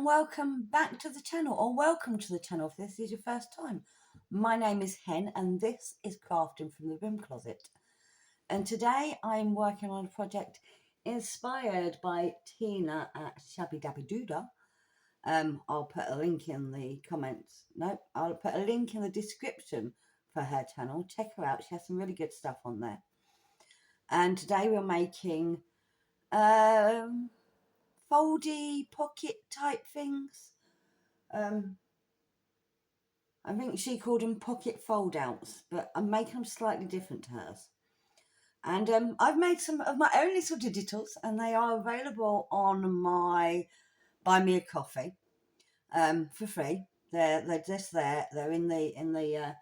welcome back to the channel, or welcome to the channel if this is your first time. My name is Hen and this is Crafting from the Room Closet, and today I'm working on a project inspired by Tina at Shabby Dabby Doodah. I'll put a link in the comments. No, I'll put a link in the description for her channel. Check her out, she has some really good stuff on there. And today we're making foldy pocket type things. I think she called them pocket foldouts, but I'm making them slightly different to hers. And I've made some of my own little digitals, and they are available on my Buy Me a Coffee for free. They're just there. They're in the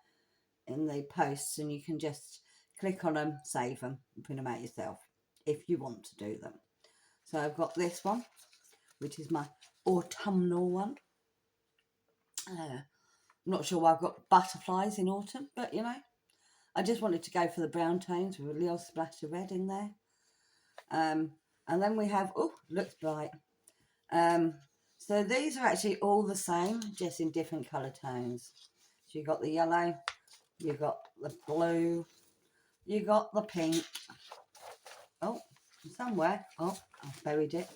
posts, and you can just click on them, save them, and print them out yourself if you want to do them. So I've got this one, which is my autumnal one. I'm not sure why I've got butterflies in autumn, but you know, I just wanted to go for the brown tones with a little splash of red in there. And then we have, oh, looks bright. So these are actually all the same, just in different colour tones. So you've got the yellow, you've got the blue, you've got the pink. Oh, somewhere, oh, I've buried it.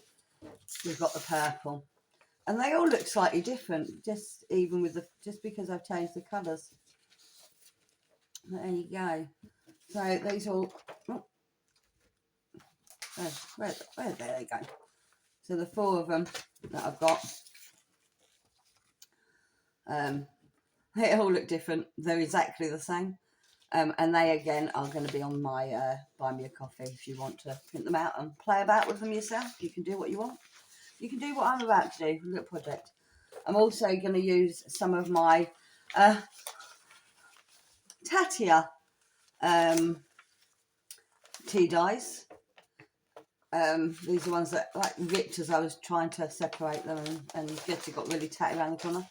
You've got the purple. And they all look slightly different, just because I've changed the colours. There you go. So these all, oh, where there they go. So the four of them that I've got, they all look different. They're exactly the same. And they again are going to be on my Buy Me a Coffee. If you want to print them out and play about with them yourself, you can do what you want. You can do what I'm about to do, a little project. I'm also going to use some of my Tatia tea dyes. These are ones that like ripped as I was trying to separate them, and just got really tatty around the corner.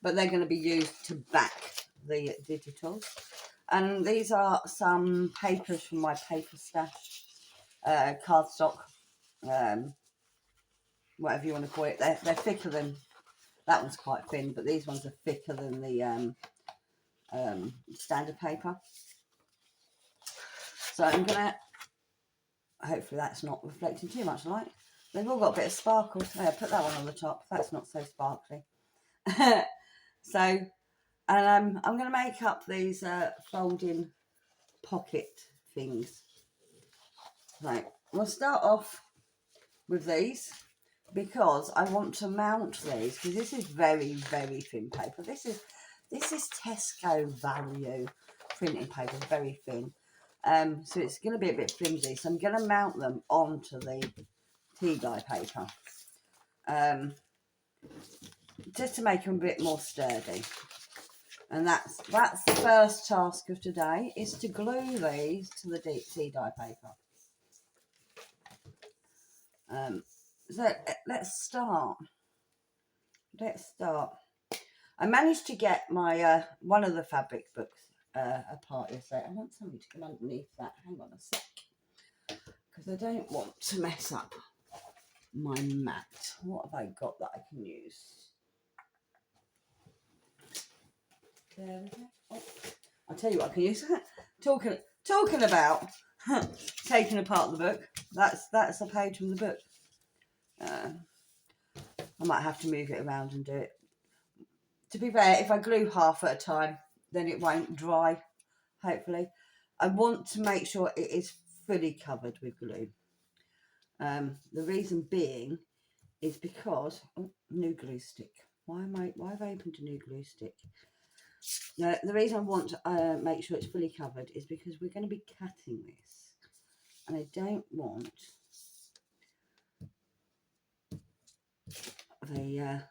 But they're going to be used to back the digitals. And these are some papers from my paper stash, cardstock, whatever you want to call it. They're thicker than, that one's quite thin, but these ones are thicker than the standard paper. So I'm going to, hopefully that's not reflecting too much light. They've all got a bit of sparkle. So put that one on the top. That's not so sparkly. So, and I'm going to make up these folding pocket things. Right, we'll start off with these because I want to mount these, because this is very, very thin paper. This is Tesco value printing paper, very thin. So it's going to be a bit flimsy. So I'm going to mount them onto the tea dye paper, just to make them a bit more sturdy. And that's the first task of today, is to glue these to the tea dye paper. So let's start. I managed to get my one of the fabric books apart yesterday. I want something to come underneath that. Hang on a sec, because I don't want to mess up my mat. What have I got that I can use? There we go. Oh, I'll tell you what I can use. Talking about taking apart the book. That's a page from the book. I might have to move it around and do it. To be fair, if I glue half at a time, then it won't dry, hopefully. I want to make sure it is fully covered with glue. The reason being is because, oh, new glue stick. Why have I opened a new glue stick? No, the reason I want to make sure it's fully covered is because we're going to be cutting this. And I don't want the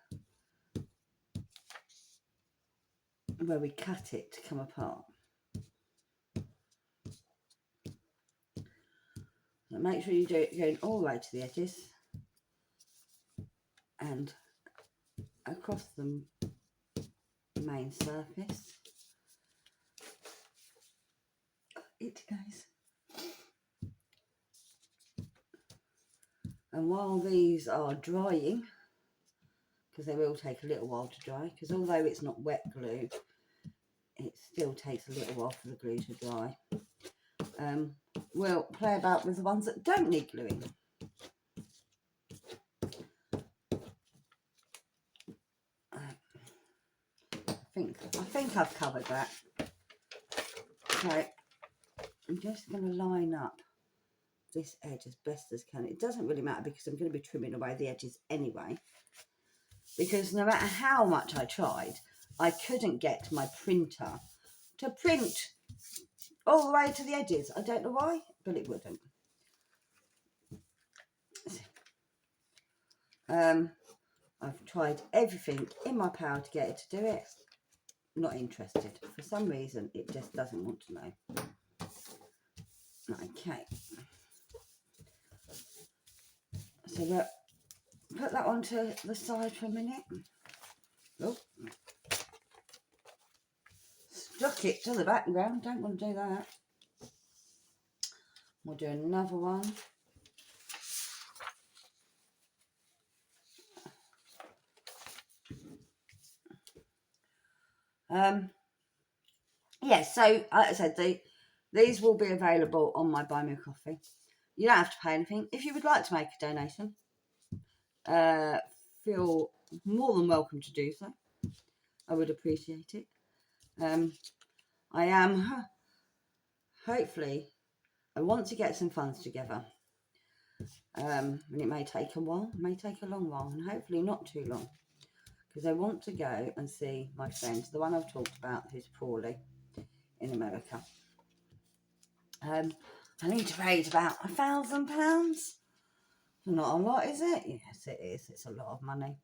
where we cut it to come apart. So make sure you do it going all the way to the edges and across the main surface. It goes. And while these are drying, because they will take a little while to dry, because although it's not wet glue, it still takes a little while for the glue to dry. We'll play about with the ones that don't need gluing. I think I've covered that. So I'm just going to line up this edge as best as can. It doesn't really matter because I'm going to be trimming away the edges anyway. Because no matter how much I tried, I couldn't get my printer to print all the way to the edges. I don't know why, but it wouldn't. I've tried everything in my power to get it to do it. Not interested. For some reason, it just doesn't want to know. Okay. So we'll put that onto the side for a minute. Oh. Stuck it to the background. Don't want to do that. We'll do another one. Yeah, so like I said, these will be available on my Buy Me a Coffee. You don't have to pay anything. If you would like to make a donation, feel more than welcome to do so. I would appreciate it. I am, hopefully, I want to get some funds together. And it may take a while, it may take a long while, and hopefully not too long. Because I want to go and see my friend, the one I've talked about, who's poorly in America. I need to raise about £1,000. Not a lot, is it? Yes, it is. It's a lot of money.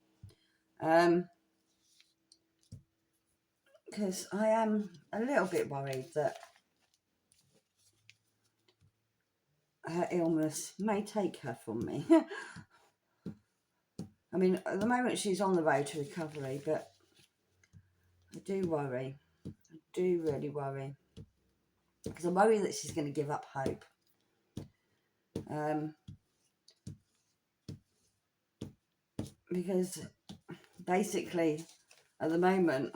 Because I am a little bit worried that her illness may take her from me. I mean, at the moment she's on the road to recovery, but I do worry. I do really worry. Because I worry that she's going to give up hope. Because basically, at the moment,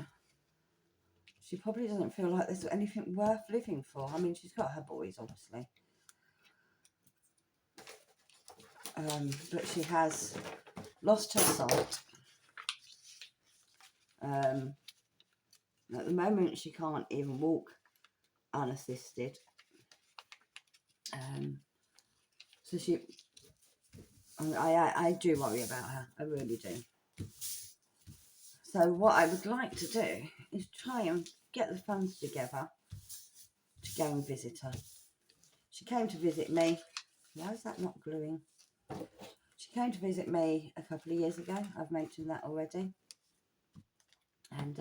she probably doesn't feel like there's anything worth living for. I mean, she's got her boys, obviously. But she has lost her sight. At the moment, she can't even walk unassisted. So I do worry about her. I really do. So what I would like to do is try and get the funds together to go and visit her. She came to visit me. Why is that not gluing? She came to visit me a couple of years ago. I've mentioned that already. And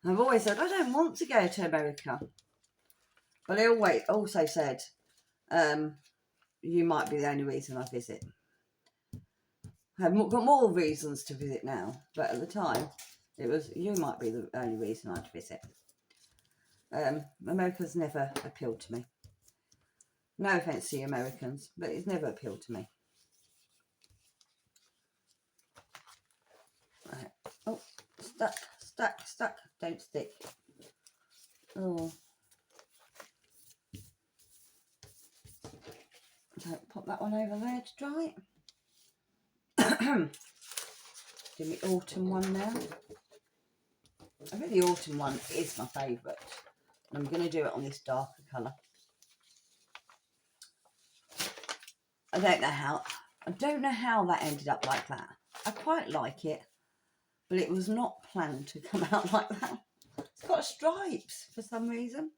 I've always said, I don't want to go to America. But I also said, you might be the only reason I visit. I've got more reasons to visit now, but at the time, it was, you might be the only reason I'd visit. America's never appealed to me. No offence to you Americans, but it's never appealed to me. Right. Oh, stuck, don't stick. Oh. So pop that one over there to dry. Do the autumn one now. I think the autumn one is my favourite. I'm going to do it on this darker colour. I don't know how that ended up like that. I quite like it, but it was not planned to come out like that. It's got stripes for some reason.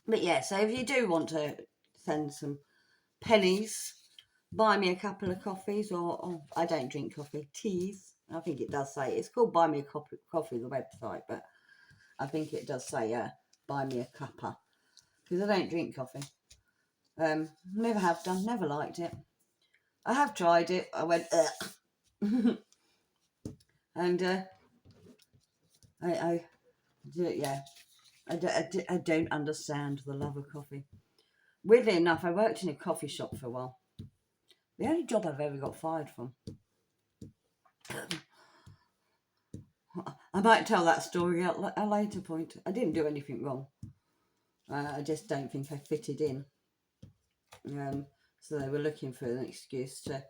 But yeah, so if you do want to send some pennies, buy me a couple of coffees, or I don't drink coffee, teas. I think it does say, it's called Buy Me a Coffee, the website, but I think it does say buy me a cuppa, because I don't drink coffee. Never have done, never liked it. I have tried it, I went, ugh. And I don't understand the love of coffee. Weirdly enough, I worked in a coffee shop for a while. The only job I've ever got fired from. I might tell that story at a later point. I didn't do anything wrong. I just don't think I fitted in. So they were looking for an excuse to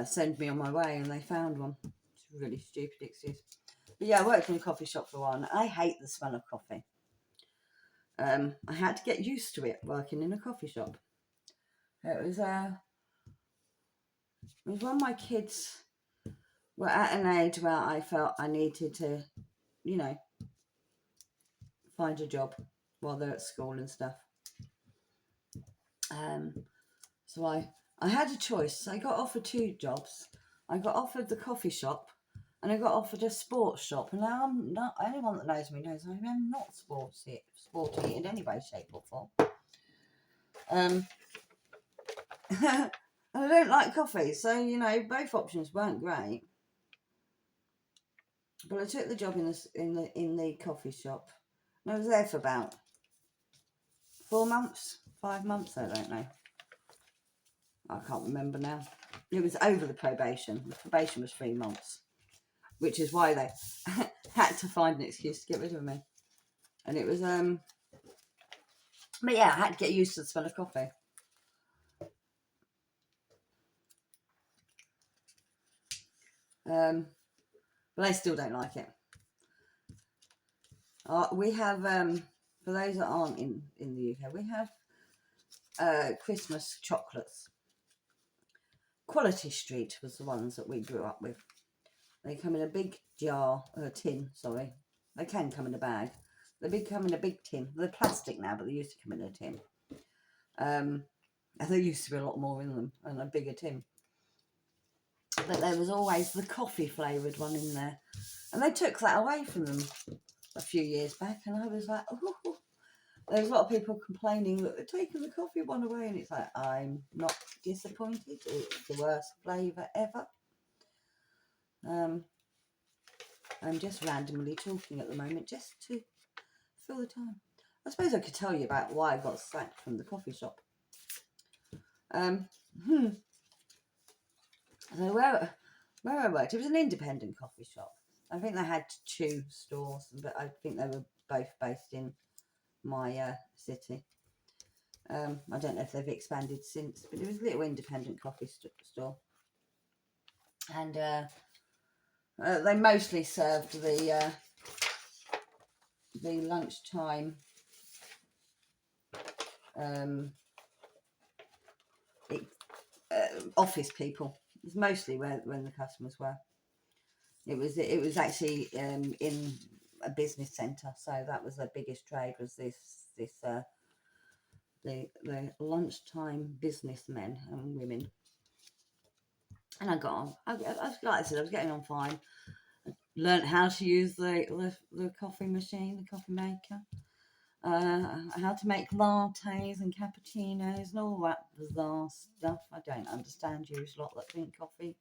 send me on my way, and they found one. It's a really stupid excuse. But yeah, I worked in a coffee shop for a while, and I hate the smell of coffee. I had to get used to it working in a coffee shop. It was when my kids were at an age where I felt I needed to, you know, find a job while they're at school and stuff. So I had a choice. I got offered 2 jobs. I got offered the coffee shop, and I got offered a sports shop. And now I'm not. Anyone that knows me knows I am not sporty in any way, shape, or form. And I don't like coffee, so you know both options weren't great. But I took the job in the coffee shop, and I was there for about 4 months, 5 months. I don't know. I can't remember now. It was over the probation. The probation was 3 months, which is why they had to find an excuse to get rid of me. And it was but yeah, I had to get used to the smell of coffee. But I still don't like it. We have for those that aren't in the UK, we have Christmas chocolates. Quality Street was the ones that we grew up with. They come in a big tin, sorry. They can come in a bag. They come in a big tin. They're plastic now, but they used to come in a tin. And there used to be a lot more in them and a bigger tin. But there was always the coffee flavoured one in there. And they took that away from them a few years back, and I was like, oh. There's a lot of people complaining that they're taking the coffee one away, and it's like, I'm not disappointed. It's the worst flavour ever. I'm just randomly talking at the moment just to fill the time. I suppose I could tell you about why I got sacked from the coffee shop. So where I worked, it was an independent coffee shop. I think they had 2 stores, but I think they were both based in my city. I don't know if they've expanded since, but it was a little independent coffee store. And they mostly served the lunchtime office people. It's mostly when the customers were. It was actually in a business centre, so that was the biggest trade. Was the lunchtime businessmen and women. And I got on. Like I said, I was getting on fine. I learned how to use the coffee machine, the coffee maker. How to make lattes and cappuccinos and all that bizarre stuff. I don't understand you lot that drink coffee.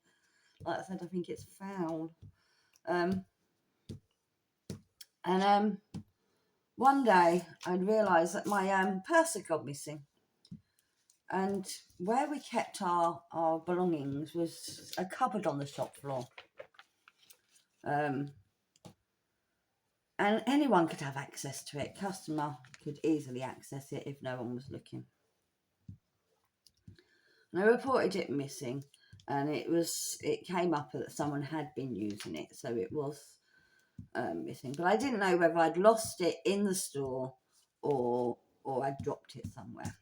Like I said, I think it's foul. One day I realised that my purse had gone missing. And where we kept our belongings was a cupboard on the shop floor. And anyone could have access to it. Customer could easily access it if no one was looking. And I reported it missing, and it came up that someone had been using it, so it was missing. But I didn't know whether I'd lost it in the store or I'd dropped it somewhere.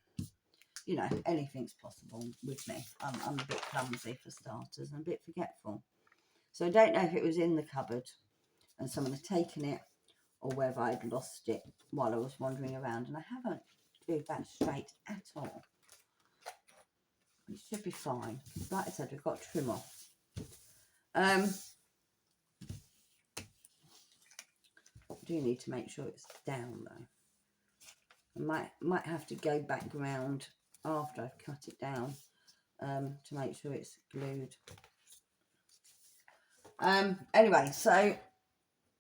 You know, anything's possible with me. I'm a bit clumsy for starters and a bit forgetful. So I don't know if it was in the cupboard and someone had taken it, or whether I'd lost it while I was wandering around. And I haven't moved that straight at all. It should be fine. Like I said, we've got trim off. I do need to make sure it's down though. I might have to go back round after I've cut it down to make sure it's glued. Anyway, so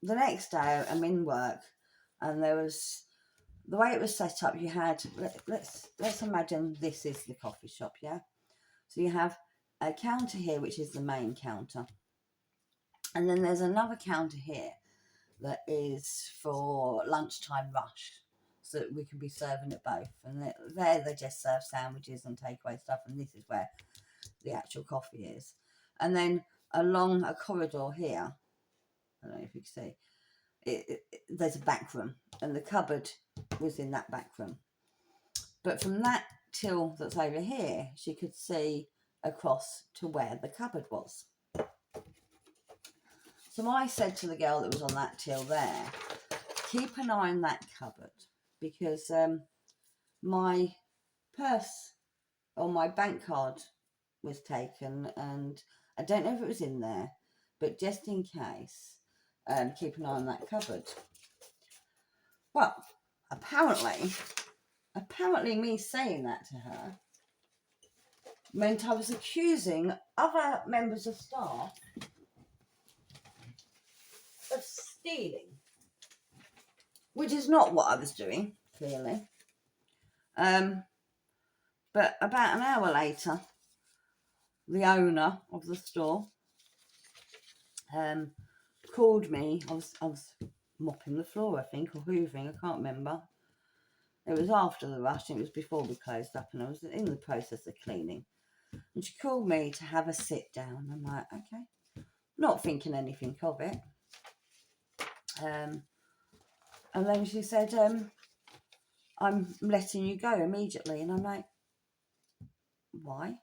the next day I'm in work, and there was, the way it was set up, you had, let's imagine this is the coffee shop, yeah? So you have a counter here, which is the main counter. And then there's another counter here that is for lunchtime rush, so that we can be serving at both. And there they just serve sandwiches and takeaway stuff, and this is where the actual coffee is. And then along a corridor here, I don't know if you can see, there's a back room, and the cupboard was in that back room. But from that till that's over here, she could see across to where the cupboard was. So I said to the girl that was on that till there, keep an eye on that cupboard, because my purse or my bank card was taken, and I don't know if it was in there, but just in case, keep an eye on that cupboard. Well, apparently me saying that to her meant I was accusing other members of staff of stealing, which is not what I was doing, clearly. But about an hour later, the owner of the store called me. I was mopping the floor, I think, or hoovering, I can't remember. It was after the rush, it was before we closed up, and I was in the process of cleaning. And she called me to have a sit down. I'm like, okay, not thinking anything of it. And then she said, I'm letting you go immediately. And I'm like, why?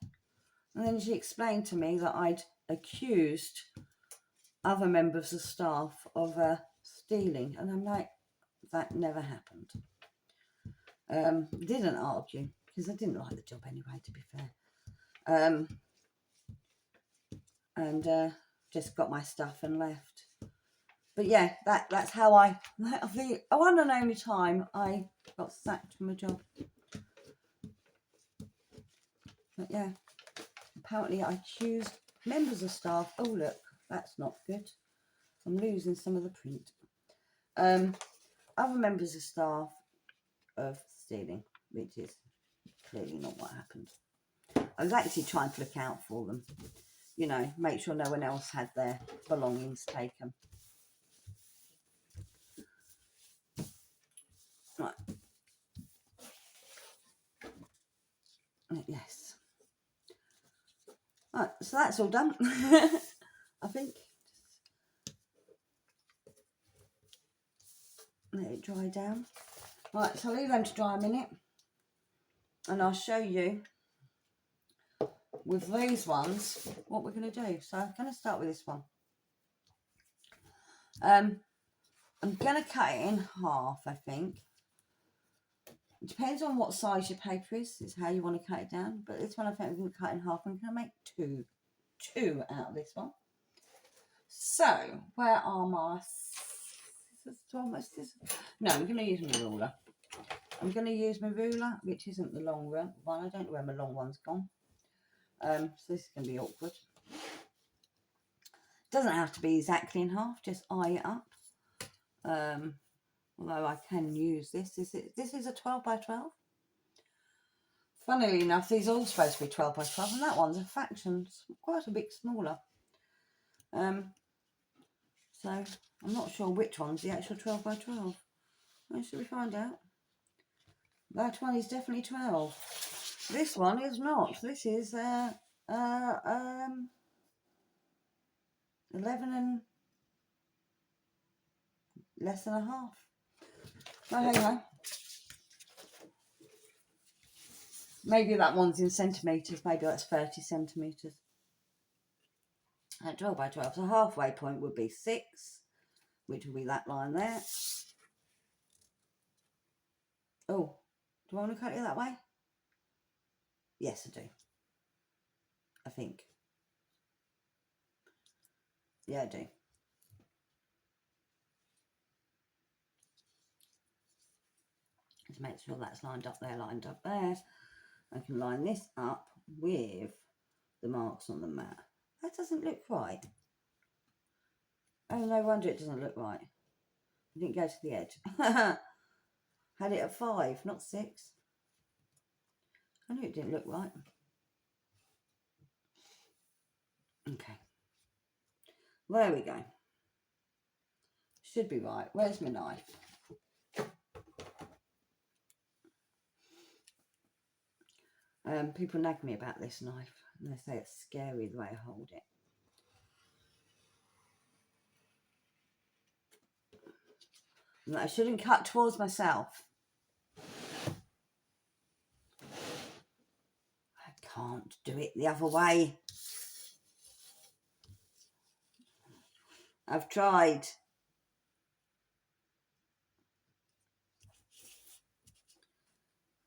And then she explained to me that I'd accused other members of staff of stealing. And I'm like, that never happened. Didn't argue, because I didn't like the job anyway, to be fair. And just got my stuff and left. But yeah, that's how the one and only time I got sacked from a job. But yeah, apparently I accused members of staff. Oh look, that's not good. I'm losing some of the print. Other members of staff of stealing, which is clearly not what happened. I was actually trying to look out for them, you know, make sure no one else had their belongings taken. Right. Yes. Right, so that's all done. I think. Let it dry down. Right, so I'll leave them to dry a minute, and I'll show you with these ones what we're going to do. So I'm going to start with this one. I'm going to cut it in half, I think. It depends on what size your paper is how you want to cut it down. But this one I think I'm going to cut in half. I'm going to make two out of this one. So where are my scissors? No, I'm going to use my ruler. I'm going to use my ruler, which isn't the long one. I don't know where my long one's gone. So this is going to be awkward. Doesn't have to be exactly in half, just eye it up. Although I can use this. This is a 12 by 12. Funnily enough, these are all supposed to be 12 by 12, and that one's a fraction, quite a bit smaller. So I'm not sure which one's the actual 12 by 12. Well, should we find out? That one is definitely 12. This one is not. This is 11 and less than a half. Oh, hang on. Maybe that one's in centimetres. Maybe that's 30 centimetres. At 12 by 12. So halfway point would be 6, which will be that line there. Oh, do I want to cut it that way? Yes, I do. I think. Yeah, I do. Just make sure that's lined up there, lined up there. I can line this up with the marks on the mat. That doesn't look right. Oh, no wonder it doesn't look right. I didn't go to the edge. Had it at 5, not 6. I knew it didn't look right. Okay. There we go. Should be right. Where's my knife? People nag me about this knife and they say it's scary the way I hold it. And that I shouldn't cut towards myself. I can't do it the other way. I've tried.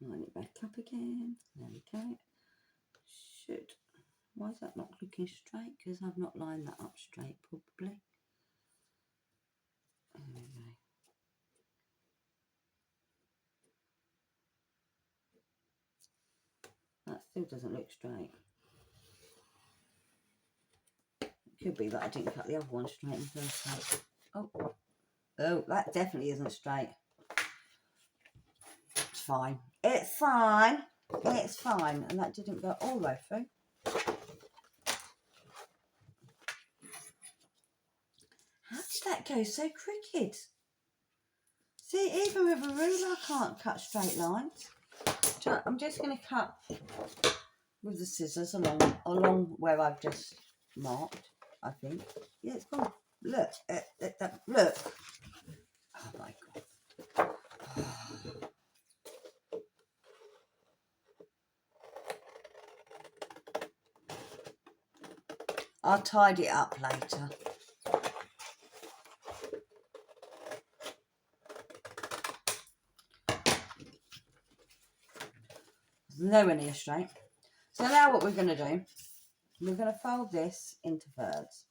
Line it back up again. There we go. Should. Why is that not looking straight? Because I've not lined that up straight, probably. There we go. That still doesn't look straight. It could be that I didn't cut the other one straight in the first place. Oh, that definitely isn't straight. It's fine. It's fine. It's fine. And that didn't go all the way through. How did that go so crooked? See, even with a ruler, I can't cut straight lines. So I'm just going to cut with the scissors along where I've just marked, I think. Yeah, it's gone. Look, look. Oh my God. I'll tidy it up later. Nowhere near straight. So now what we're going to do, we're going to fold this into thirds.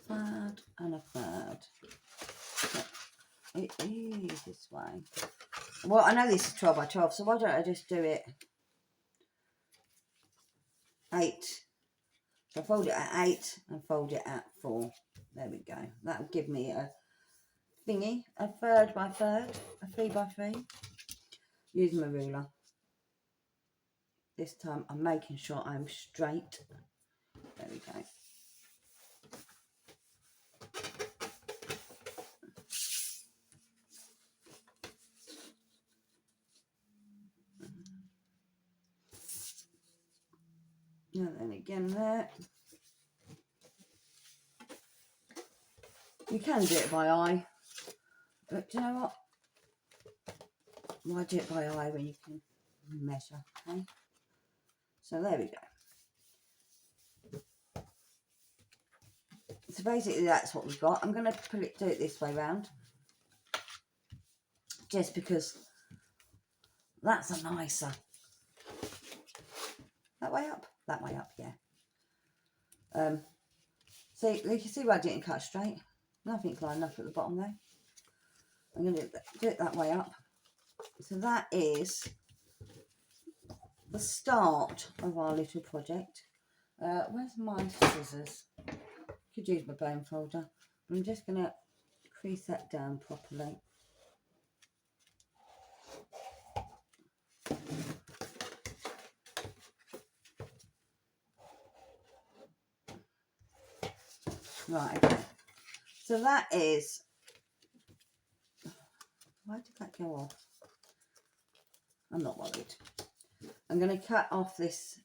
Third and a third. It is this way. Well, I know this is 12 by 12, so why don't I just do it 8. So fold it at 8 and fold it at 4. There we go. That'll give me a thingy, a third by third, a 3 by 3. Using my ruler. This time I'm making sure I'm straight. There we go. And then again there. You can do it by eye. But do you know what? Why do it by eye when you can measure? Okay? So there we go. So basically that's what we've got. I'm going to do it this way round. Just because that's a nicer. That way up? That way up, yeah. See, you can see where I didn't cut straight. Nothing's lined up at the bottom there. I'm going to do it that way up. So that is the start of our little project. Where's my scissors? Could use my bone folder. I'm just going to crease that down properly. Right, okay. So that is... Why did that go off? I'm not worried. I'm going to cut off this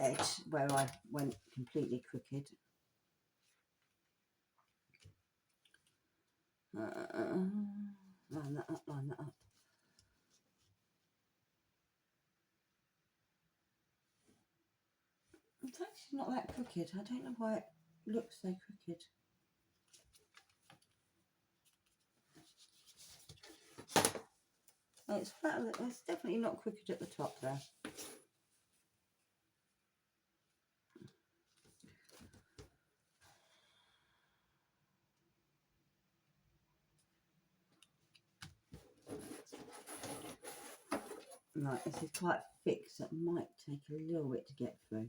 edge where I went completely crooked. Line that up, line that up. It's actually not that crooked. I don't know why it looks so crooked. It's flat. It's definitely not crooked at the top there. Right, this is quite thick, so it might take a little bit to get through.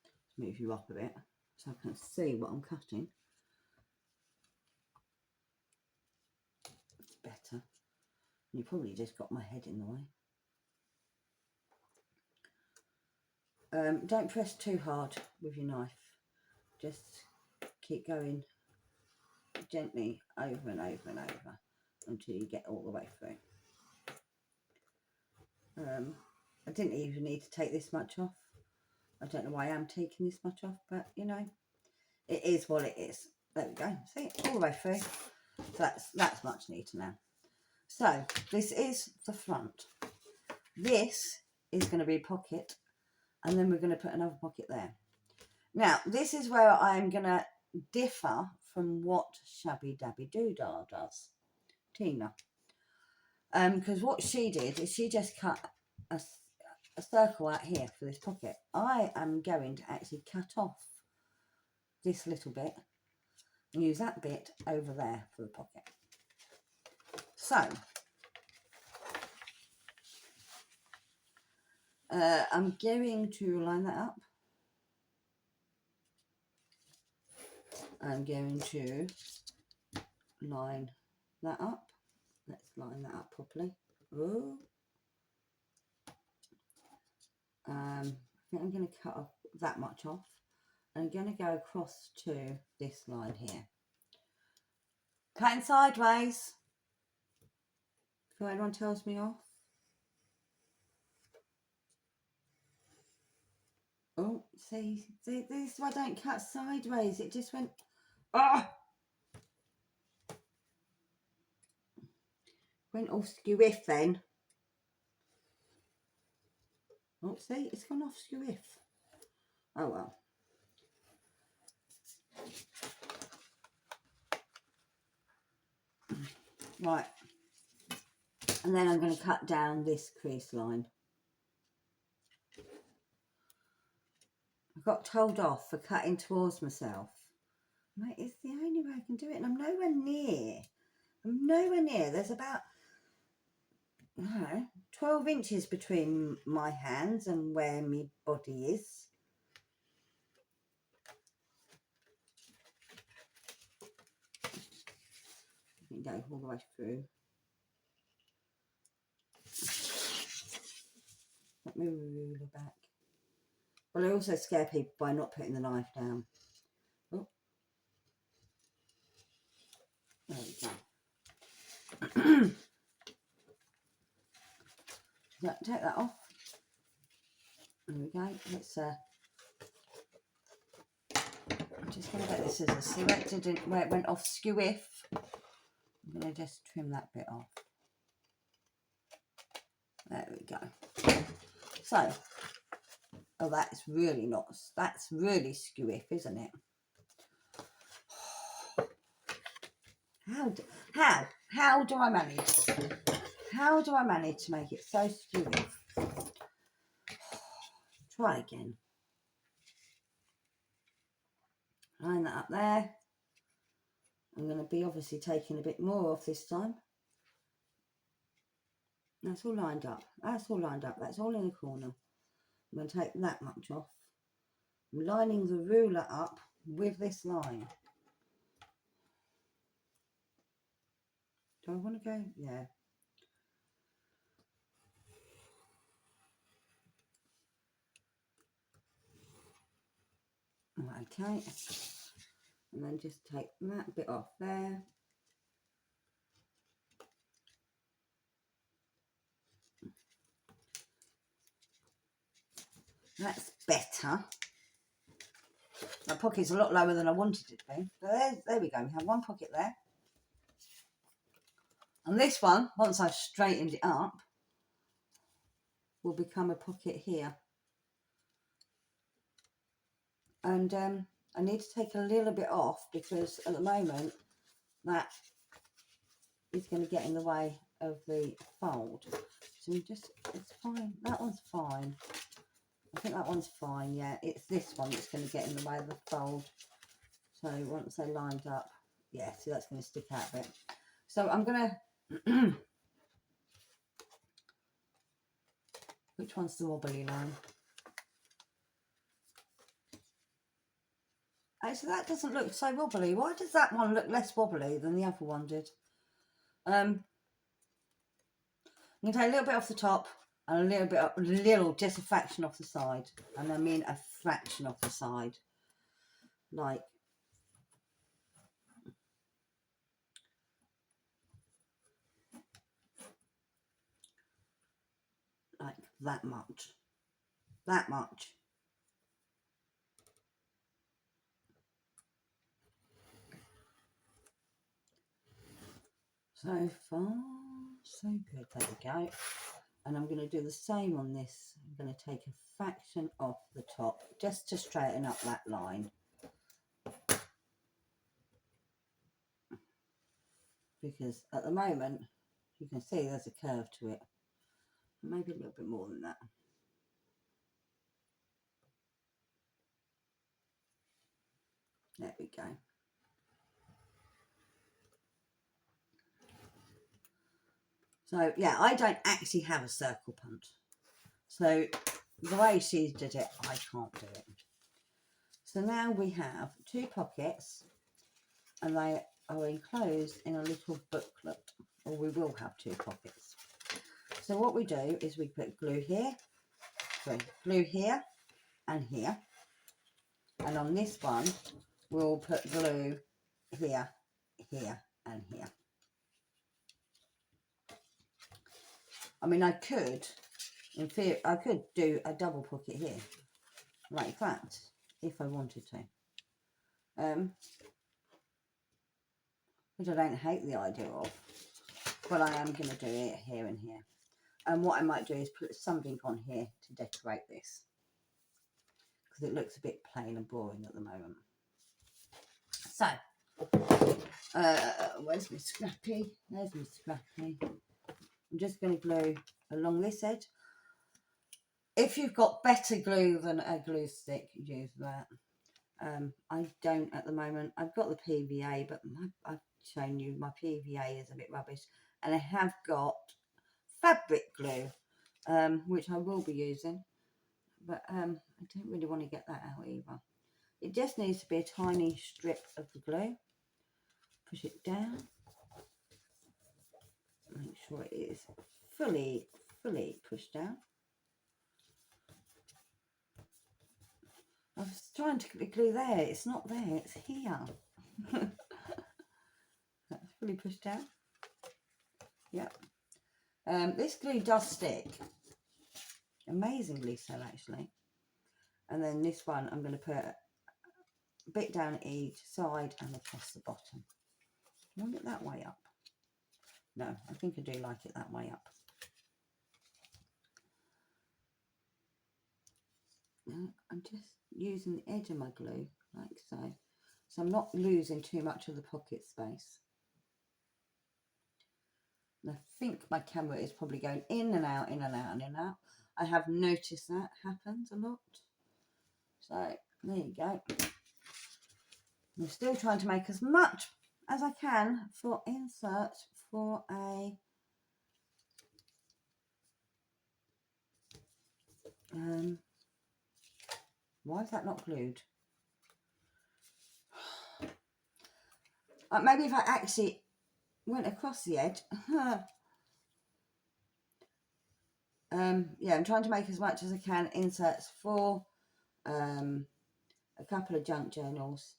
Let's move you up a bit so I can see what I'm cutting. It's better. You probably just got my head in the way. Don't press too hard with your knife. Just keep going gently over and over and over until you get all the way through. I didn't even need to take this much off. I don't know why I'm taking this much off, but you know, it is what it is. There we go. See, all the way through. So that's much neater now. So this is the front. This is going to be a pocket, and then we're going to put another pocket there. Now, this is where I'm going to differ from what Shabby Dabby Doodah does, Tina. Because what she did is she just cut a circle out here for this pocket. I am going to actually cut off this little bit and use that bit over there for the pocket. So, I'm going to line that up. I'm going to line that up. Let's line that up properly. Oh. I think I'm going to cut off that much off. I'm going to go across to this line here. Cutting sideways. Before anyone tells me off. Oh, see, this is why I don't cut sideways. It just went, ah! Went all skew-iff then. Oh, see, it's gone off skew-iff. Oh, well. Right. And then I'm going to cut down this crease line. I got told off for cutting towards myself. Mate, it's the only way I can do it, and I'm nowhere near. I'm nowhere near. There's about, I don't know, 12 inches between my hands and where my body is. You can go all the way through. Let me ruler back. Well, I also scare people by not putting the knife down. Oh. There we go. Take that off. There we go. Let's I'm just going to get this scissors. See where it went off skew-iff? I'm going to just trim that bit off. There we go. So, oh, that's really skew-iff, isn't it? How do I manage? How do I manage to make it so skew-iff? Try again. Line that up there. I'm going to be obviously taking a bit more off this time. That's all lined up. That's all lined up. That's all in the corner. I'm going to take that much off. I'm lining the ruler up with this line. Do I want to go? Yeah. Okay. And then just take that bit off there. That's better. That pocket's a lot lower than I wanted it to be. So there we go. We have one pocket there. And this one, once I've straightened it up, will become a pocket here. And I need to take a little bit off because at the moment that is going to get in the way of the fold. So it's fine. That one's fine. I think that one's fine, yeah. It's this one that's going to get in the way of the fold. So once they're lined up, yeah, see that's going to stick out a bit. So I'm going to... Which one's the wobbly line? Actually, that doesn't look so wobbly. Why does that one look less wobbly than the other one did? I'm going to take a little bit off the top and a little bit, just a fraction off the side, and I mean a fraction off the side, like that much, that much. So far, so good. There we go. And I'm going to do the same on this. I'm going to take a fraction off the top just to straighten up that line. Because at the moment, you can see there's a curve to it. Maybe a little bit more than that. There we go. So yeah, I don't actually have a circle punch. So the way she did it, I can't do it. So now we have 2 pockets, and they are enclosed in a little booklet, or we will have 2 pockets. So what we do is we put glue here, glue here and here, and on this one we'll put glue here, here and here. I mean, I could, in theory, I could do a double pocket here, like that, if I wanted to. Which I don't hate the idea of, but I am going to do it here and here. And what I might do is put something on here to decorate this, because it looks a bit plain and boring at the moment. So, where's my scrappy? There's my scrappy. I'm just going to glue along this edge. If you've got better glue than a glue stick, use that. I don't at the moment. I've got the PVA, but I've shown you my PVA is a bit rubbish. And I have got fabric glue, which I will be using. But I don't really want to get that out either. It just needs to be a tiny strip of the glue. Push it down. Make sure it is fully pushed down. I was trying to glue there. It's not there. It's here. That's fully pushed down. Yep. This glue does stick. Amazingly so, actually. And then this one, I'm going to put a bit down each side and across the bottom. I want it that way up. No, I think I do like it that way up. Now, I'm just using the edge of my glue like so. So I'm not losing too much of the pocket space. And I think my camera is probably going in and out, in and out, in and out. I have noticed that happens a lot. So there you go. I'm still trying to make as much as I can for insert for a why is that not glued? Maybe if I actually went across the edge. Yeah, I'm trying to make as much as I can inserts for a couple of junk journals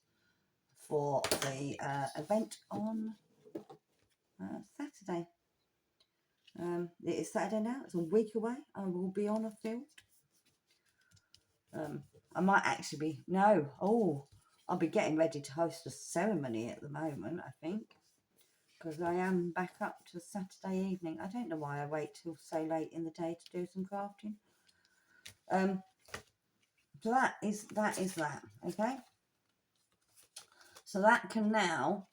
for the event on Saturday. It is Saturday now. It's a week away. I will be on a field. I might actually be, no, I'll be getting ready to host a ceremony at the moment, I think, because I am back up to Saturday evening. I don't know why I wait till so late in the day to do some crafting. So that is that, okay? So that can now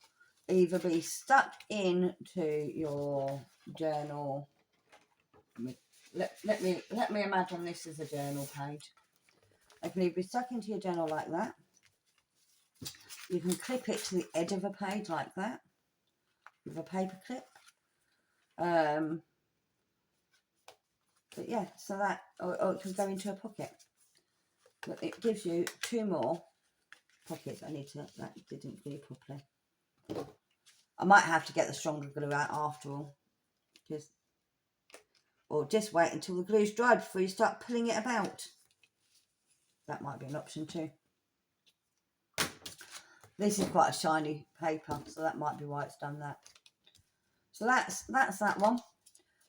either be stuck into your journal. Let me imagine this is a journal page. It can either be stuck into your journal like that. You can clip it to the edge of a page like that with a paper clip. But yeah, so that, or it can go into a pocket. But it gives you 2 more pockets. That didn't glue properly. I might have to get the stronger glue out after all. Or just wait until the glue's dried before you start pulling it about. That might be an option too. This is quite a shiny paper, so that might be why it's done that. So that's that one.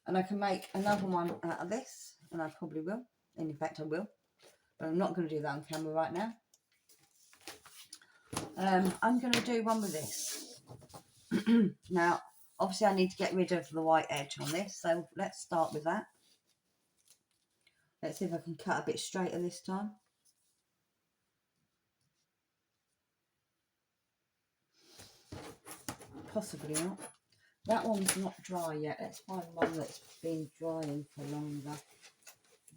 And I can make another one out of this, and I probably will. In fact, I will. But I'm not going to do that on camera right now. I'm going to do one with this. Now, obviously I need to get rid of the white edge on this, so let's start with that. Let's see if I can cut a bit straighter this time. Possibly not. That one's not dry yet. Let's find one that's been drying for longer.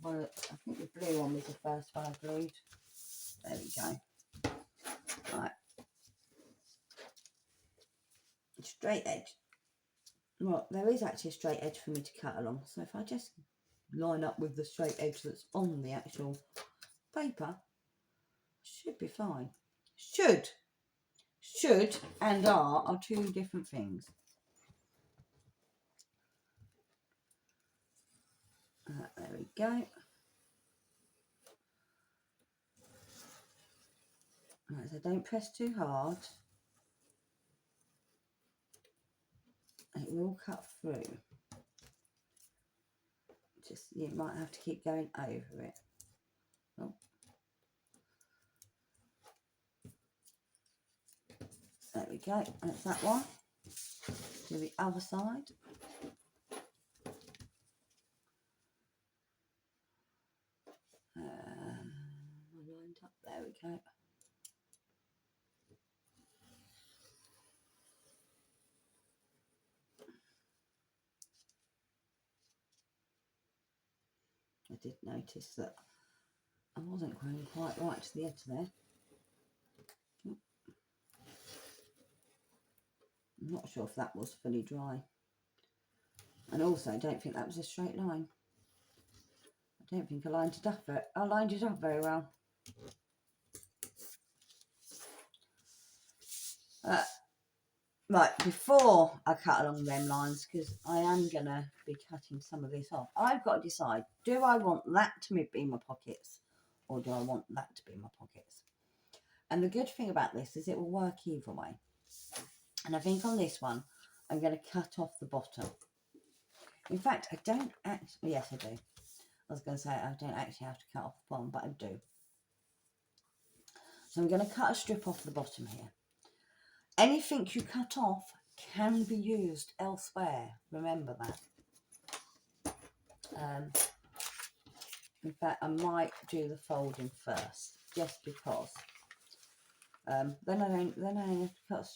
I think the blue one was the first one I glued. There we go. Right. Straight edge. Well, there is actually a straight edge for me to cut along. So if I just line up with the straight edge that's on the actual paper, should be fine. Should and are two different things. There we go. Right, so don't press too hard. It will cut through. Just, you might have to keep going over it. Oh. There we go. That's that one. Do the other side. Lined up. There we go. I did notice that I wasn't going quite right to the edge there. I'm not sure if that was fully dry. And also, I don't think that was a straight line. I don't think I lined it up very well. Right, before I cut along them lines, because I am going to be cutting some of this off, I've got to decide, do I want that to be my pockets, or do I want that to be my pockets? And the good thing about this is it will work either way. And I think on this one, I'm going to cut off the bottom. In fact, I don't actually, yes I do. I was going to say I don't actually have to cut off the bottom, but I do. So I'm going to cut a strip off the bottom here. Anything you cut off can be used elsewhere. Remember that. In fact, I might do the folding first, just because. Then I don't have to cut a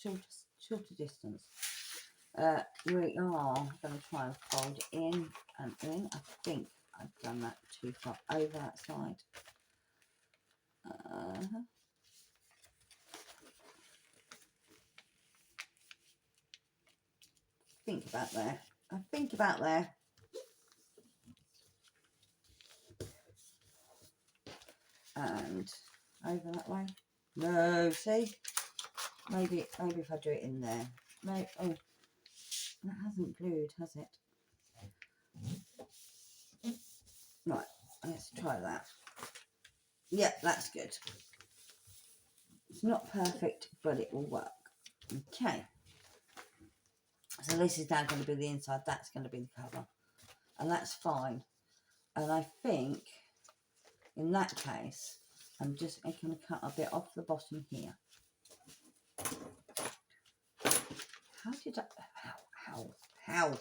shorter distance. We are going to try and fold it in and in. I think I've done that too far over that side. Think about there. I think about there. And over that way. No, see? Maybe if I do it in there. No, oh, that hasn't glued, has it? Right, let's try that. Yeah, that's good. It's not perfect, but it will work. Okay. So this is now going to be the inside, that's going to be the cover. And that's fine. And I think, in that case, I'm just going to cut a bit off the bottom here. How did I... How?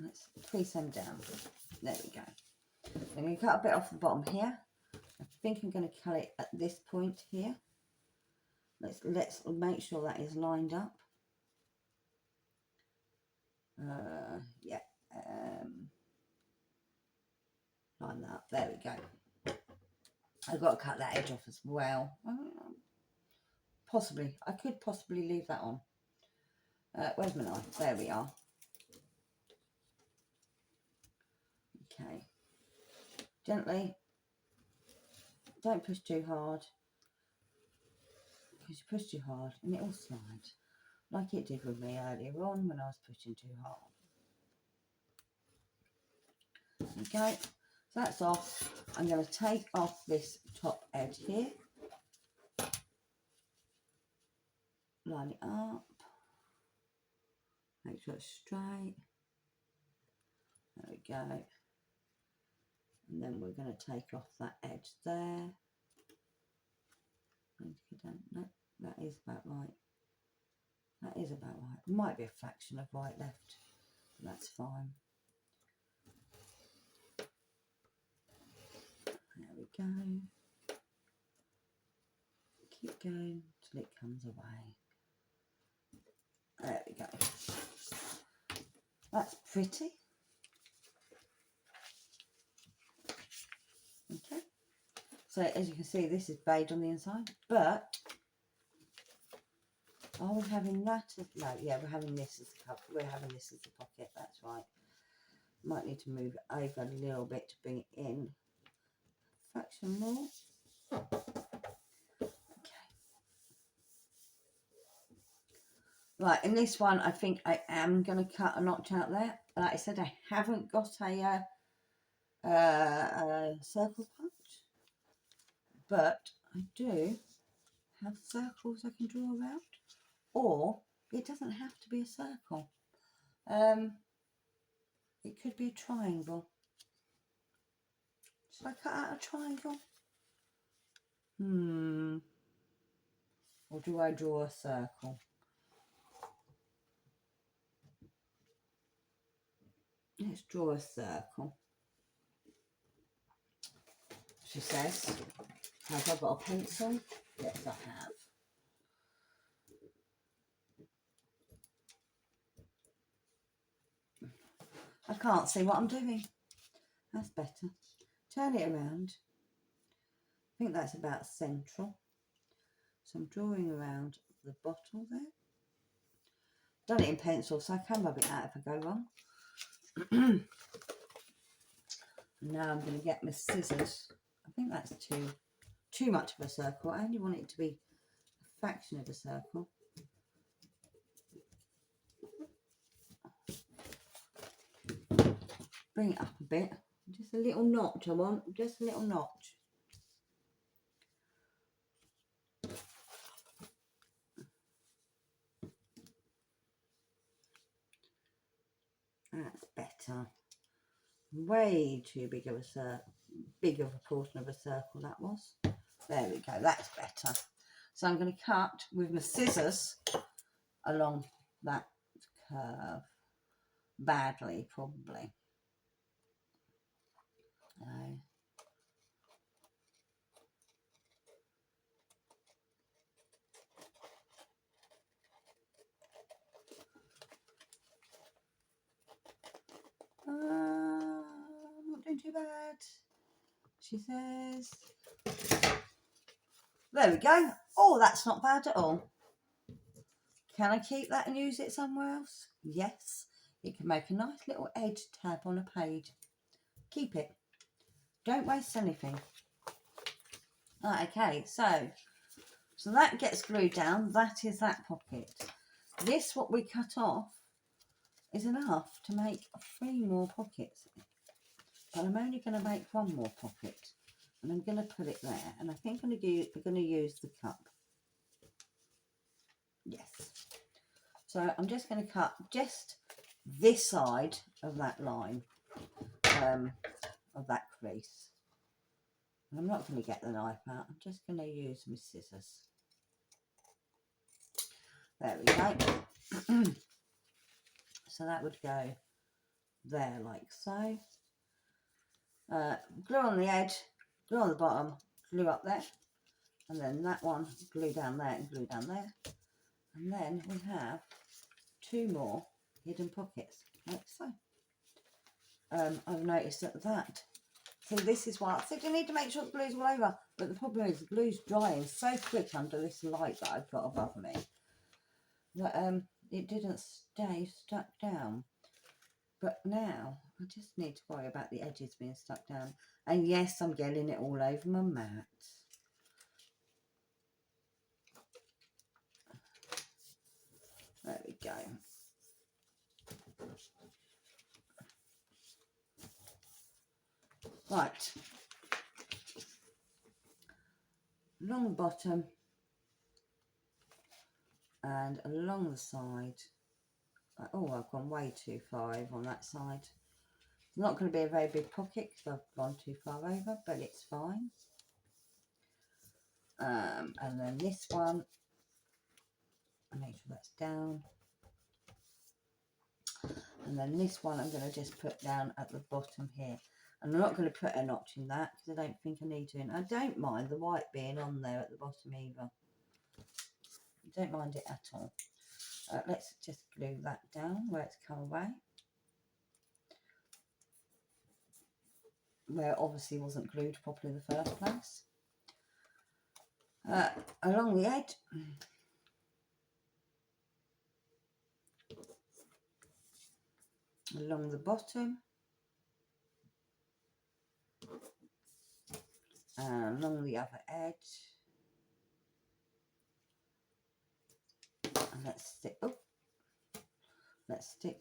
Let's crease them down. There we go. I'm going to cut a bit off the bottom here. I think I'm going to cut it at this point here. Let's make sure that is lined up. Yeah. Line that up. There we go. I've got to cut that edge off as well. Possibly. I could possibly leave that on. Where's my knife? There we are. Okay. Gently. Don't push too hard. Because you push too hard and it will slide. like it did with me earlier on when I was pushing too hard. Okay, so that's off. I'm going to take off this top edge here, line it up, make sure it's straight. There we go. And then we're going to take off that edge there. No, that is about right. That is about right. It might be a fraction of right left. That's fine. There we go. Keep going till it comes away. There we go. That's pretty. Okay. So as you can see, this is beige on the inside, but are we having that as, no, yeah, we're having this as the cover. We're having this as the pocket, that's right. Might need to move it over a little bit to bring it in. Fraction more. Okay. Right, in this one, I think I am going to cut a notch out there. Like I said, I haven't got a circle punch, but I do have circles I can draw around, or it doesn't have to be a circle. It could be a triangle. Should I cut out a triangle? Or do I draw a circle? Let's draw a circle. She says, have I got a pencil? Yes, I have. I can't see what I'm doing. That's better. Turn it around. I think that's about central. So I'm drawing around the bottle there. Done it in pencil, so I can rub it out if I go wrong. Now I'm going to get my scissors. I think that's too much of a circle. I only want it to be a fraction of a circle. Bring it up a bit. Just a little notch I want. Just a little notch. That's better. Way too big of a portion of a circle that was. There we go. That's better. So I'm going to cut with my scissors along that curve. Badly, probably. Not doing too bad, she says. There we go. Oh, that's not bad at all. Can I keep that and use it somewhere else? Yes. It can make a nice little edge tab on a page. Keep it. Don't waste anything. Right, okay, so that gets glued down. That is that pocket. This, what we cut off, is enough to make 3 more pockets. But I'm only going to make 1 more pocket. And I'm going to put it there. And I think we're going to use the cup. Yes. So I'm just going to cut just this side of that line, of that crease. And I'm not going to get the knife out. I'm just going to use my scissors. There we go. So that would go there like so. Glue on the edge, glue on the bottom, glue up there. And then that one, glue down there and glue down there. And then we have 2 more hidden pockets, like so. I've noticed that. So this is why I said you need to make sure the glue's all over. But the problem is the glue's drying so quick under this light that I've got above me that it didn't stay stuck down. But now I just need to worry about the edges being stuck down. And yes, I'm getting it all over my mat. go. Right, along the bottom and along the side. Oh, I've gone way too far over on that side. It's not going to be a very big pocket because I've gone too far over, but it's fine. And then this one, make sure that's down. And then this one I'm going to just put down at the bottom here. And I'm not going to put a notch in that because I don't think I need to. And I don't mind the white being on there at the bottom either. I don't mind it at all. Let's just glue that down where it's come away. Where it obviously wasn't glued properly in the first place. Along the edge. Along the bottom. And along the other edge. And let's stick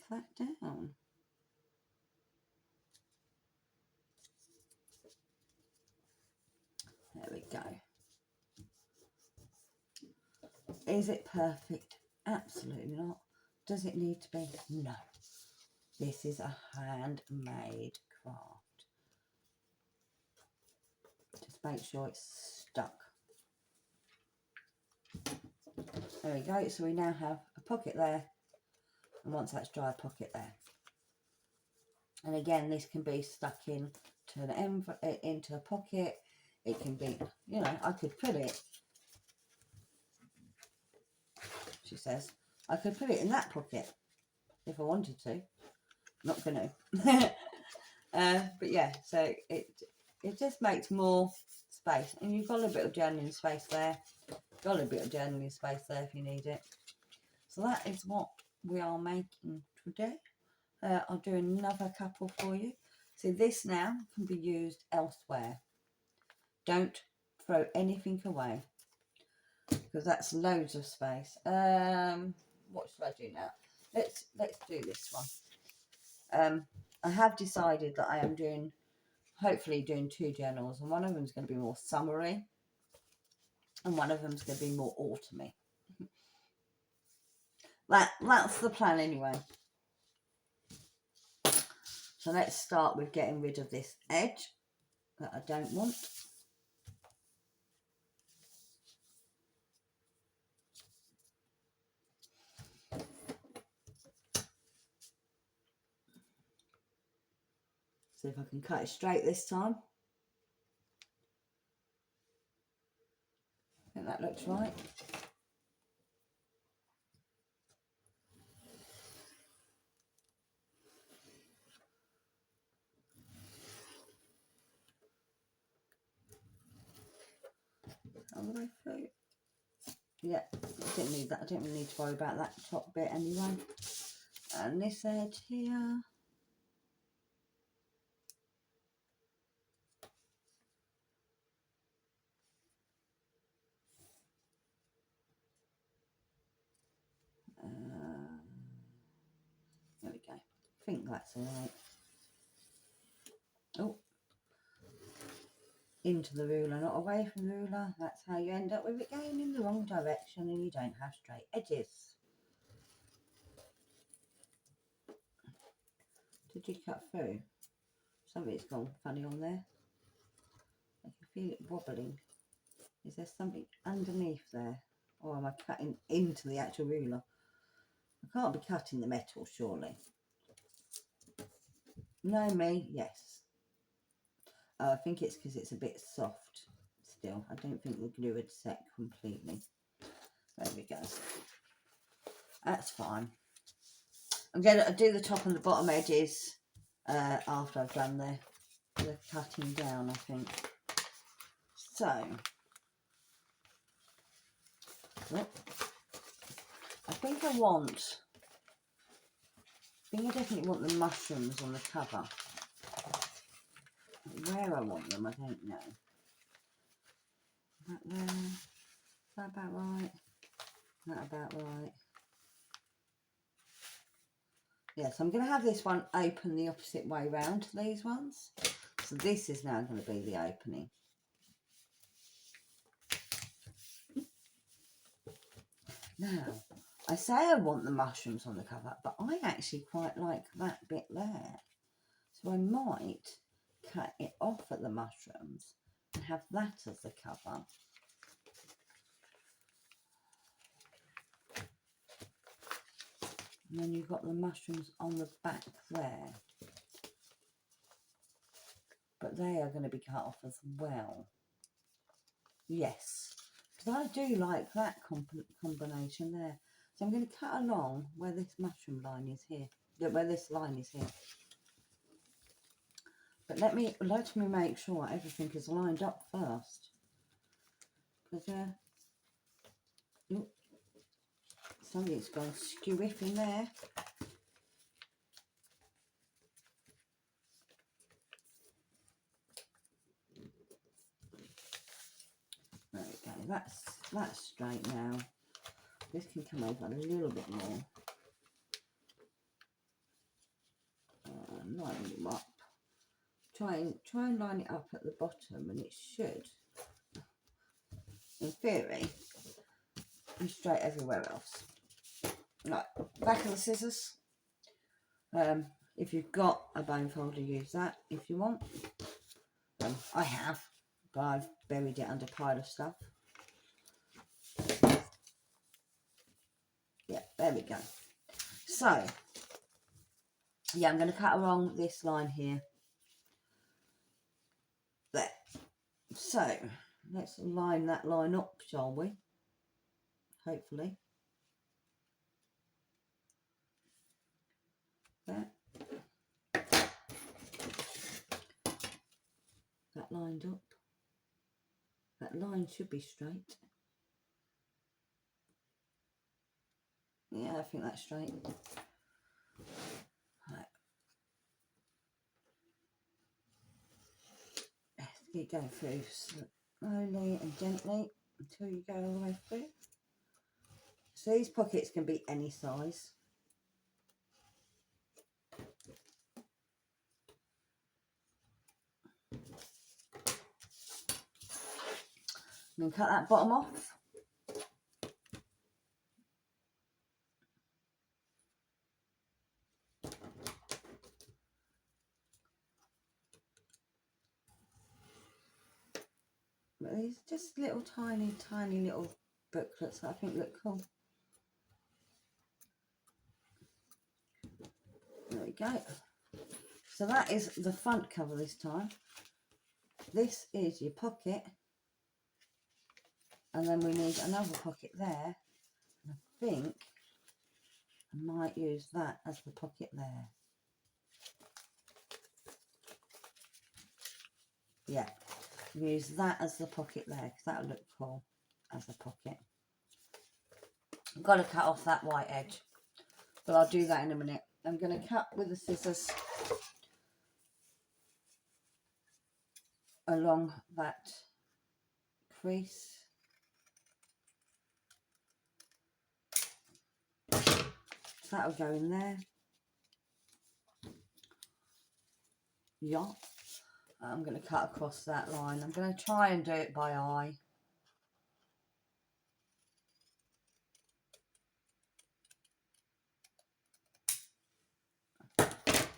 that down. There we go. Is it perfect? Absolutely not. Does it need to be? No. This is a handmade craft. Just make sure it's stuck. There we go. So we now have a pocket there. And once that's dry, a pocket there. And again, this can be stuck into a pocket. It can be, you know, I could put it, she says, I could put it in that pocket if I wanted to. Not going to. But yeah, so it just makes more space. And you've got a little bit of journaling space there. Got a little bit of journaling space there if you need it. So that is what we are making today. I'll do another couple for you. So this now can be used elsewhere. Don't throw anything away because that's loads of space. What should I do now? Let's do this one. I have decided that I am hopefully doing 2 journals, and one of them is going to be more summery and one of them is going to be more autumny. That's the plan anyway. So let's start with getting rid of this edge that I don't want. See if I can cut it straight this time. I think that looks right. All the way through. Yeah, I didn't need that. I didn't really need to worry about that top bit anyway. And this edge here. There we go. I think that's all right. Oh, into the ruler, not away from the ruler. That's how you end up with it going in the wrong direction and you don't have straight edges. Did you cut through? Something's gone funny on there. I can feel it wobbling. Is there something underneath there? Or am I cutting into the actual ruler? I can't be cutting the metal, surely. No, me, yes. I think it's because it's a bit soft still. I don't think the glue had set completely. There we go. That's fine. I'm going to do the top and the bottom edges after I've done the cutting down, I think. So, I think I definitely want the mushrooms on the cover. Where I want them, I don't know. That there. Is that about right? That about right? Yes, I'm going to have this one open the opposite way round to these ones. So this is now going to be the opening. Now, I say I want the mushrooms on the cover, but I actually quite like that bit there. So I might cut it off at the mushrooms and have that as the cover. And then you've got the mushrooms on the back there. But they are going to be cut off as well. Yes, because I do like that combination there. So I'm going to cut along where this mushroom line is here, where this line is here. But let me make sure everything is lined up first. Because something's gone skew-iff in there. There we go, that's straight now. This can come over a little bit more. Line them up. Try and line it up at the bottom, and it should, in theory, be straight everywhere else. Right, back of the scissors. If you've got a bone folder, use that if you want. I have, but I've buried it under a pile of stuff. Yeah, there we go. So, yeah, I'm going to cut along this line here. There. So, let's line that line up, shall we? Hopefully. There. That lined up. That line should be straight. Yeah, I think that's straight. Right. You go through slowly and gently until you go all the way through. So these pockets can be any size. And then cut that bottom off. But these are just little tiny little booklets that I think look cool. There we go. So that is the front cover this time. This is your pocket. And then we need another pocket there. And I think I might use that as the pocket there. Yeah, use that as the pocket there because that'll look cool as a pocket. I've got to cut off that white edge, but I'll do that in a minute. I'm going to cut with the scissors along that crease. So that'll go in there. Yeah. I'm going to cut across that line. I'm going to try and do it by eye.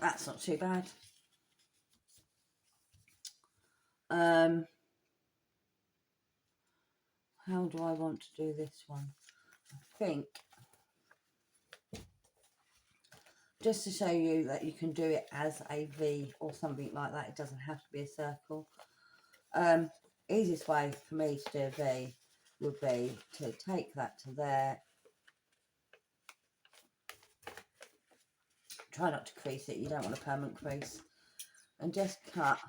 That's not too bad. How do I want to do this one? I think, just to show you that you can do it as a V or something like that. It doesn't have to be a circle. Easiest way for me to do a V would be to take that to there. Try not to crease it. You don't want a permanent crease. And just cut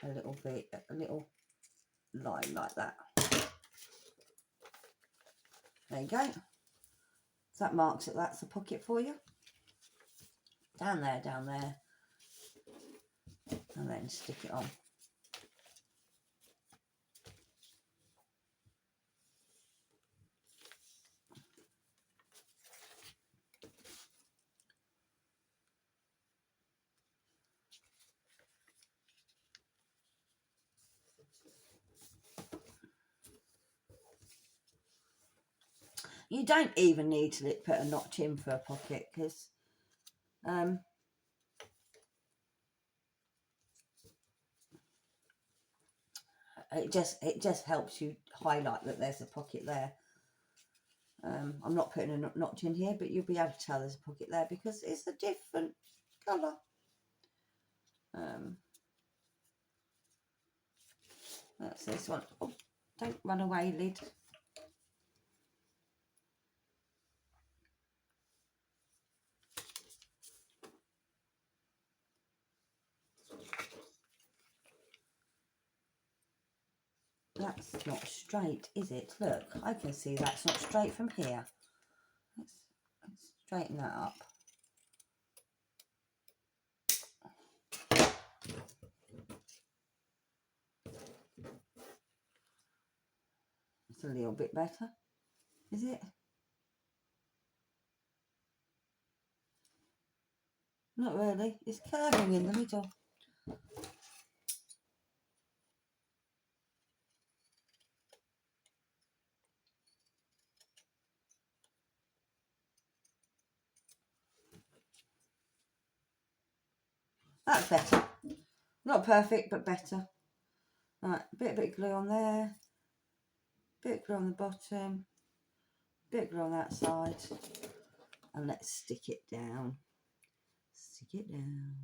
a little bit, a little line like that. There you go. So that marks it. That's a pocket for you. Down there, and then stick it on. You don't even need to put a notch in for a pocket, because it just helps you highlight that there's a pocket there. I'm not putting a notch in here, but you'll be able to tell there's a pocket there because it's a different colour. That's this one. Oh, don't run away, lid. That's not straight, is it? Look, I can see that's not straight from here. Let's straighten that up. It's a little bit better, is it? Not really. It's curving in the middle. That's better. Not perfect, but better. Right, bit of glue on there. Bit of glue on the bottom. Bit of glue on that side. And let's stick it down. Stick it down.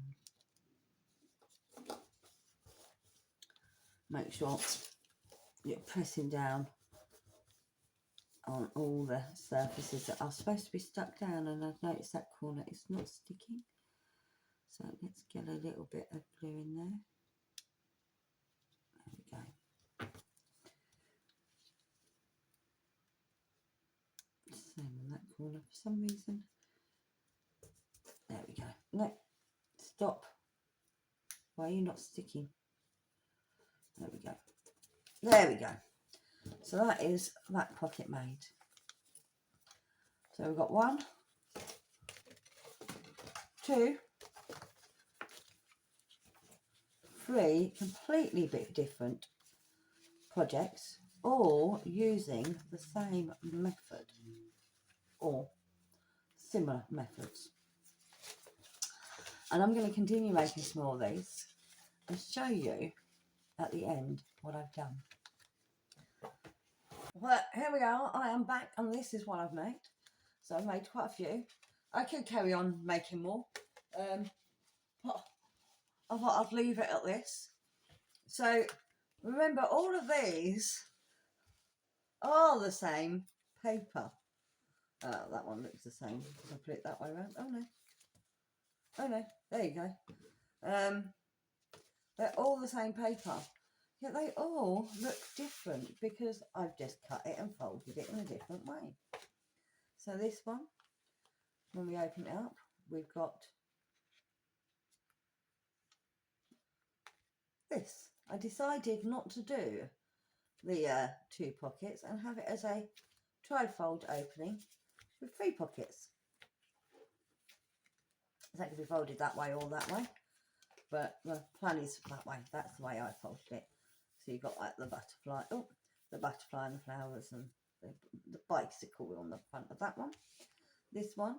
Make sure you're pressing down on all the surfaces that are supposed to be stuck down, and I've noticed that corner is not sticking. So let's get a little bit of glue in there. There we go. Same on that corner for some reason. There we go. No, stop. Why are you not sticking? There we go. There we go. So that is that pocket made. So we've got 1, 2, 3 completely different projects, all using the same method or similar methods. And I'm going to continue making some more of these and show you at the end what I've done. Well, here we are. I am back, and this is what I've made. So I've made quite a few. I could carry on making more. But I thought I'd leave it at this. So remember, all of these are the same paper. That one looks the same. I'll put it that way around. Oh no. Oh no. There you go. They're all the same paper. Yet they all look different because I've just cut it and folded it in a different way. So this one, when we open it up, we've got this. I decided not to do the 2 pockets and have it as a tri-fold opening with 3 pockets. That could be folded that way or that way, but the plan is that way. That's the way I folded it. So you've got like the butterfly, the butterfly and the flowers and the bicycle on the front of that one. This one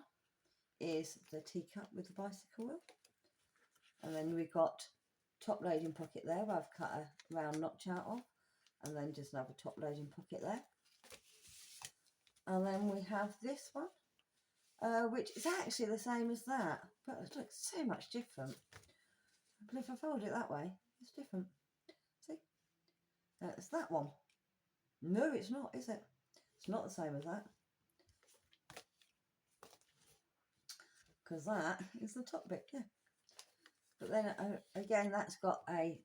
is the teacup with the bicycle wheel. And then we've got top loading pocket there where I've cut a round notch out of, and then just another top loading pocket there. And then we have this one, which is actually the same as that, but it looks so much different. But if I fold it that way, it's different. See? It's that one. No, it's not, is it? It's not the same as that. Because that is the top bit, yeah. But then again, that's got a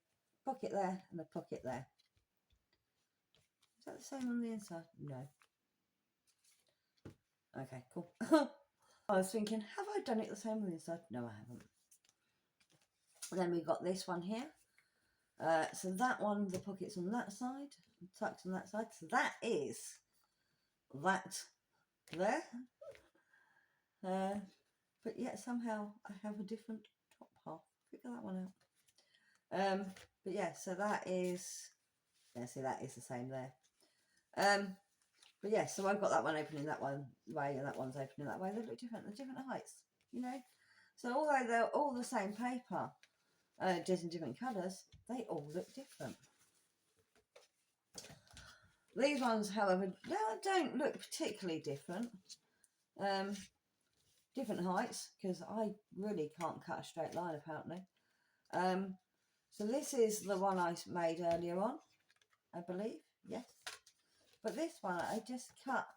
pocket there and a pocket there. Is that the same on the inside? No. Okay, cool. I was thinking, have I done it the same on the inside? No, I haven't. And then we've got this one here. So that one, the pocket's on that side, tucked on that side. So that is that there. But yet somehow I have a different top half. Figure that one out. But yeah, so that is, yeah, see, that is the same there. But yes, so I've got that one opening that one way and that one's opening that way. They look different. They're different heights, you know. So although they're all the same paper, just in different colours, they all look different. These ones, however, don't look particularly different. Different heights, because I really can't cut a straight line apparently. So this is the one I made earlier on, I believe, yes. But this one, I just cut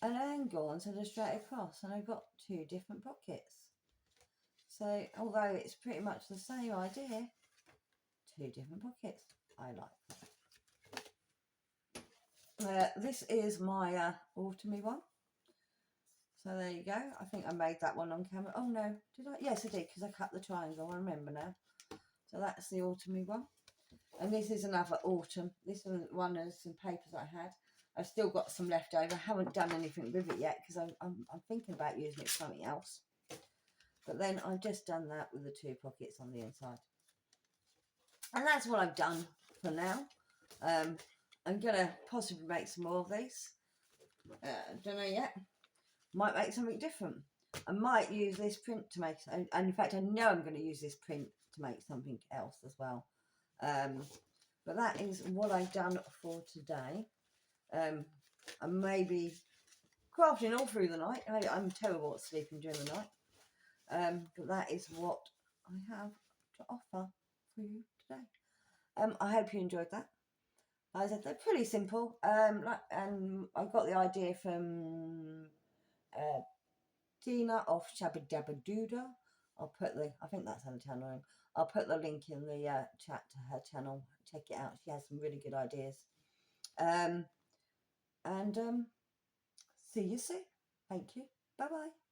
an angle instead of straight across, and I've got two different pockets. So although it's pretty much the same idea, two different pockets. I like that. This is my autumny one. So there you go. I think I made that one on camera. Oh no, did I? Yes, I did, because I cut the triangle. I remember now. So that's the autumny one. And this is another autumn. This is one of some papers I had. I've still got some left over. I haven't done anything with it yet because I'm thinking about using it for something else. But then I've just done that with the two pockets on the inside. And that's what I've done for now. I'm going to possibly make some more of these. Don't know yet. Might make something different. I might use this print to make, and in fact I know I'm going to use this print to make something else as well. But that is what I've done for today. I may be crafting all through the night. I'm terrible at sleeping during the night. But that is what I have to offer for you today. I hope you enjoyed that. As I said, they're pretty simple. And I got the idea from Tina of Shabba Dabba Doodah. I think that's her channel name. I'll put the link in the chat to her channel. Check it out. She has some really good ideas. And see you soon. Thank you. Bye bye.